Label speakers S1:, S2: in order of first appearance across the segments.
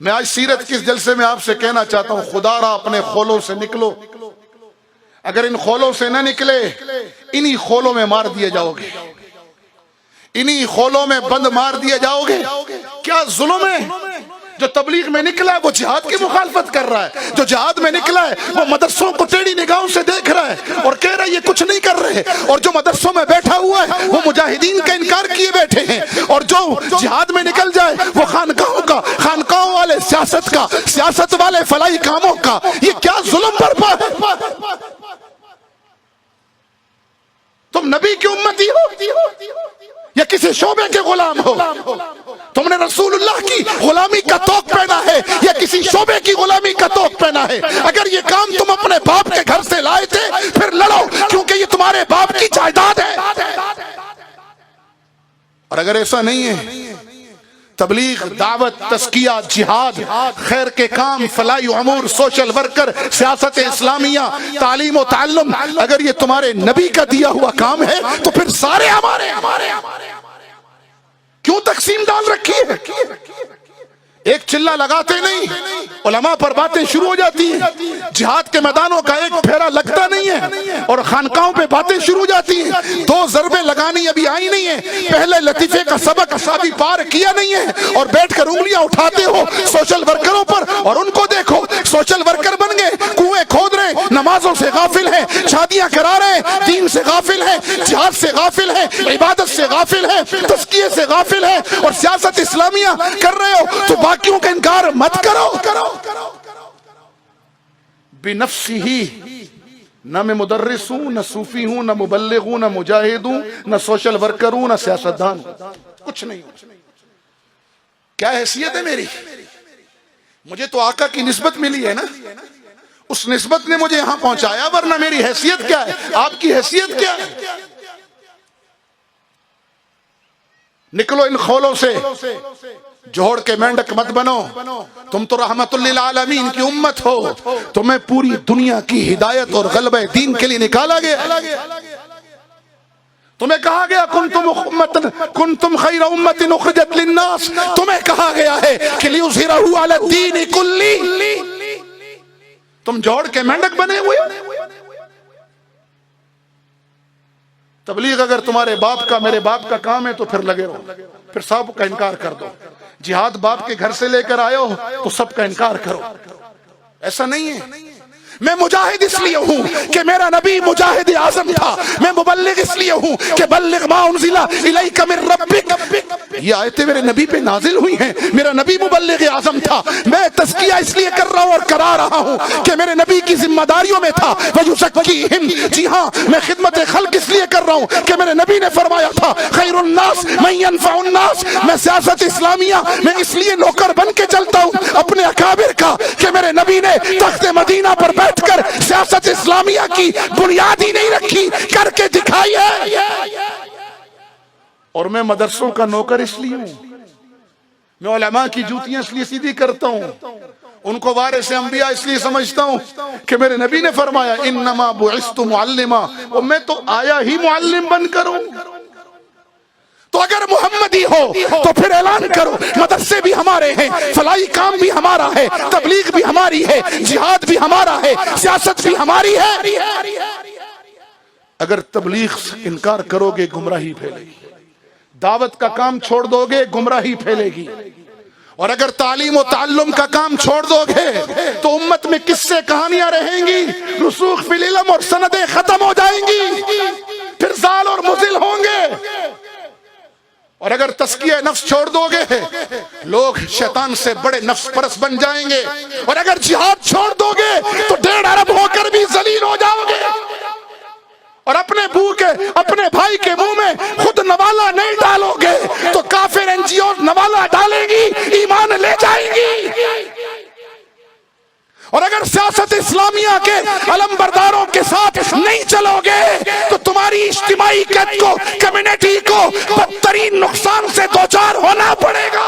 S1: میں آج سیرت کے اس جلسے میں آپ سے کہنا چاہتا ہوں، خدا را اپنے خولوں سے نکلو، اگر ان خولوں سے نہ نکلے انہی خولوں میں مار دیے جاؤ گے، انہی خولوں میں بند مار دیے جاؤ گے۔ کیا ظلم ہے؟ جو تبلیغ میں نکلا ہے وہ جہاد کی مخالفت کر رہا ہے، جو جہاد میں نکلا ہے وہ مدرسوں کو ٹیڑھی نگاہوں سے دیکھ رہا ہے اور کہہ رہا ہے یہ کچھ نہیں کر رہے، اور جو مدرسوں میں بیٹھا ہوا ہے وہ مجاہدین کا انکار کیے بیٹھے ہیں، اور جو جہاد میں نکل جائے وہ خانقاہوں والے سیاست والے فلاحی کاموں کا۔ یہ کیا ظلم برپا ہے؟ تم نبی کی امتی ہو یا کسی شعبے کے غلام ہو؟ تم نے رسول اللہ کی غلامی کا توق پہنا ہے یا کسی شعبے کی غلامی کا توق پہنا ہے؟ اگر یہ کام تم اپنے باپ کے گھر سے لائے تھے پھر لڑو، کیونکہ یہ تمہارے باپ کی جائیداد ہے۔ اور اگر ایسا نہیں ہے، تبلیغ، دعوت، تزکیہ، جہاد، خیر کے کام، فلاحی امور، سوشل ورکر، سیاست اسلامیہ، تعلیم و تعلم، اگر یہ تمہارے نبی کا دیا ہوا کام ہے تو پھر سارے ہمارے کیوں تقسیم ڈال رکھی ہے؟ ایک چلہ لگاتے نہیں، علماء پر باتیں شروع ہو جاتی ہیں، جہاد کے میدانوں کا ایک پھیرا لگتا نہیں ہے اور خانقاہوں پہ باتیں شروع ہو جاتی ہیں۔ دو ضربیں لگانی ابھی آئی نہیں ہیں، پہلے لطیفے کا سبق ابھی پار کیا نہیں ہے اور بیٹھ کر انگلیاں اٹھاتے ہو سوشل ورکروں پر، اور ان کو دیکھو سوشل ورکر بن گئے، کنویں کھود رہے ہیں، نمازوں سے غافل ہیں، شادیاں کرا رہے ہیں، دین سے غافل ہیں، جہاد سے غافل ہیں، عبادت سے غافل ہیں، تزکیے سے غافل ہیں، اور سیاست اسلامیہ کر رہے ہو تو باقیوں کا انکار مت کرو۔ بنفسی، نہ میں مدرس ہوں، نہ صوفی ہوں، نہ مبلغ ہوں، نہ مجاہد ہوں، نہ سوشل ورکر ہوں، نہ سیاستدان ہوں، کچھ نہیں ہوں۔ کیا حیثیت ہے میری؟ مجھے تو آقا کی نسبت ملی ہے نا، اس نسبت نے مجھے یہاں پہنچایا، ورنہ میری حیثیت کیا ہے؟ آپ کی حیثیت کیا ہے؟ نکلو ان خولوں سے، جوڑ کے مینڈک مت بنو، تم تو رحمت للعالمین کی امت ہو، تمہیں پوری دنیا کی ہدایت اور غلبہ دین کے لیے نکالا گیا، تمہیں کہا گیا کنتم خیر امت اخرجت للناس، تمہیں کہا گیا ہے کہ لیظہرہ علی الدین کلہ، تم جوڑ کے مینڈک بنے ہوئے۔ تبلیغ اگر تمہارے باپ کا، میرے باپ کا کام ہے تو پھر لگے رہو، پھر سب کا انکار کر دو۔ جہاد باپ کے گھر سے لے کر آئے ہو تو سب کا انکار کرو، ایسا نہیں ہے۔ میں مجاہد اس لیے ہوں کہ میرا نبی مجاہد اعظم تھا، میں مبلغ اس لیے ہوں کہ بلغ ما انزل الیک من ربک، یہ آیتیں میرے نبی پہ نازل ہوئی ہیں، میرا نبی مبلغ اعظم تھا۔ میں تزکیہ اس لیے کر رہا ہوں اور کرا رہا ہوں کہ میرے نبی کی ذمہ داریوں میں تھا وَيُزَكِّيهِمْ، جی ہاں میں خدمت خلق اس لیے کر رہا ہوں کہ میرے نبی نے فرمایا تھا خیر الناس من ينفع الناس۔ میں سیاست اسلامیہ میں اس لیے نوکر بن کے چلتا ہوں اپنے اکابر کا کہ میرے نبی نے تخت مدینہ پر بیٹھ کر سیاست اسلامیہ کی بنیاد ہی نہیں رکھی، کر کے دکھائی ہے۔ اور میں مدرسوں کا نوکر اس لیے ہوں، میں علماء کی جوتیاں اس لیے سیدھی کرتا ہوں، ان کو وارث انبیاء اس لیے سمجھتا ہوں کہ میرے نبی نے فرمایا انما بعثت معلما، اور میں تو آیا ہی معلم بن کر ہوں۔ تو اگر محمدی ہو تو پھر اعلان کرو مدرسے بھی ہمارے ہیں، فلاحی کام بھی ہمارا ہے، تبلیغ بھی ہماری ہے، جہاد بھی ہمارا ہے، سیاست بھی ہماری ہے۔ اگر تبلیغ سے انکار کرو گے گمراہی پھیلے گی، دعوت کا کام چھوڑ دو گے گمراہی پھیلے گی، اور اگر تعلیم و تعلم کا کام چھوڑ دو گے تو امت میں قصے کہانیاں رہیں گی، رسوخ فی العلم اور سندیں ختم ہو جائیں گی، پھر زال اور مزل ہوں گے۔ اور اگر تزکیہ نفس چھوڑ دو گے لوگ شیطان سے بڑے نفس پرست بن جائیں گے، اور اگر جہاد چھوڑ دو گے تو 1.5 ارب ہو کر بھی ذلیل ہو جاؤ گے، اور اپنے بھائی کے منہ میں خود نوالا نہیں ڈالو گے تو کافر این جی او نوالا ڈالیں گی، ایمان لے جائیں گی۔ اور اگر سیاست اسلامیہ کے علم برداروں کے ساتھ نہیں چلو گے تو تمہاری اجتماعی قد کو، کمیونٹی کو بدترین نقصان سے دوچار ہونا پڑے گا۔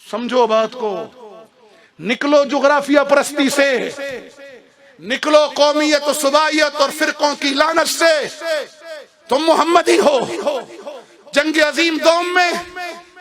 S1: سمجھو بات کو، نکلو جغرافیہ پرستی سے، نکلو قومیت و صوبائیت اور فرقوں کی لعنت سے، تم محمدی ہو۔ جنگ عظیم دوم میں